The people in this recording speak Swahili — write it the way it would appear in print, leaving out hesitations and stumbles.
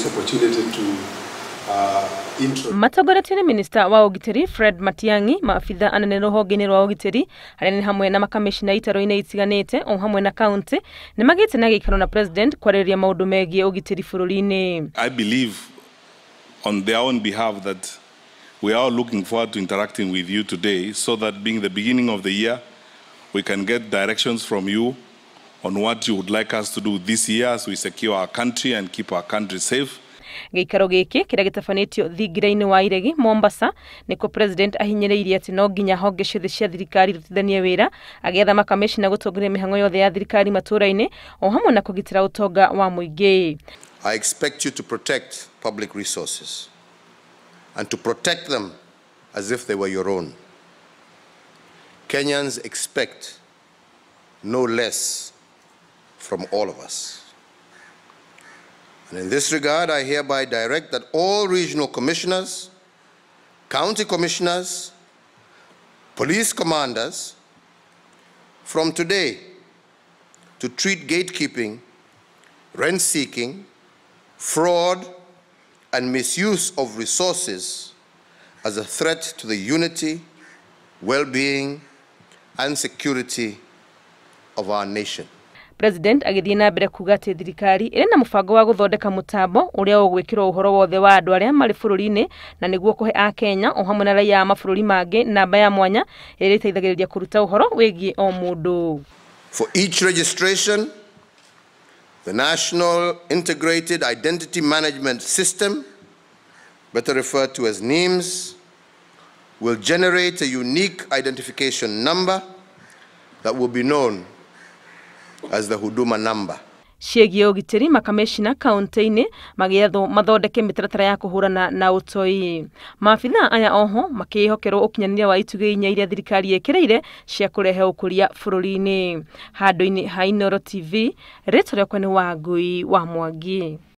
this opportunity to Matagoretini Minister wa ugitiri Fred Matiang'i, maabithaa anene ruhonge-ini rwa ugitiri harĩa hamwe na makamicina itaru-ini itiganite o hamwe na kaunti ni magite na giikaro na president kwarĩrĩria maũndũ megiĩ ugitiri bururi-ini. I believe on their own behalf that we are all looking forward to interacting with you today, so that being the beginning of the year we can get directions from you on what you would like us to do this year as we secure our country and keep our country safe. Giikaro giki kiria gitafanitio thingiraini wa iregi Mombasa niko president ahinyiriirie ati no nginya honge ciothe cia thirikari rutithanie wira agetha makamicina gutongoria mihango yothe ya thirikari matura-ini o hamwe na kugitira utonga wa muingi. I expect you to protect public resources and to protect them as if they were your own. Kenyans expect no less from all of us. And in this regard, I hereby direct that all regional commissioners, county commissioners, police commanders, from today, to treat gatekeeping, rent-seeking, fraud, and misuse of resources as a threat to the unity, well-being, and security of our nation. President agithii na mbere kuga ati thirikari iri na mubango wa guthondeka mutambo uria ugwikirwo uhoro wothe wa andu aria mari bururi-ini na niguo kuhe a Kenya o hamwe na raia a mabũrũri mangĩ namba ya mwanya iri iteithagiriria kuruta uhoro wigie o mundu. For each registration, the National Integrated Identity Management System, better referred to as NIMS, will generate a unique identification number that will be known as the huduma number. Ciĩgiĩ ugitiri makamicina kaunti-ini magietho mathondeke mitaratara ya kuhurana na utoi. Maabithaa aya oho makihokerwo ukinyaniria wa itugi inya iria thirikari yekireire cia kurehe ukuria bururi-ini. Handũ-ini ha Inooro TV, rĩtwa rĩakwa nĩ Wangui wa Mwangi.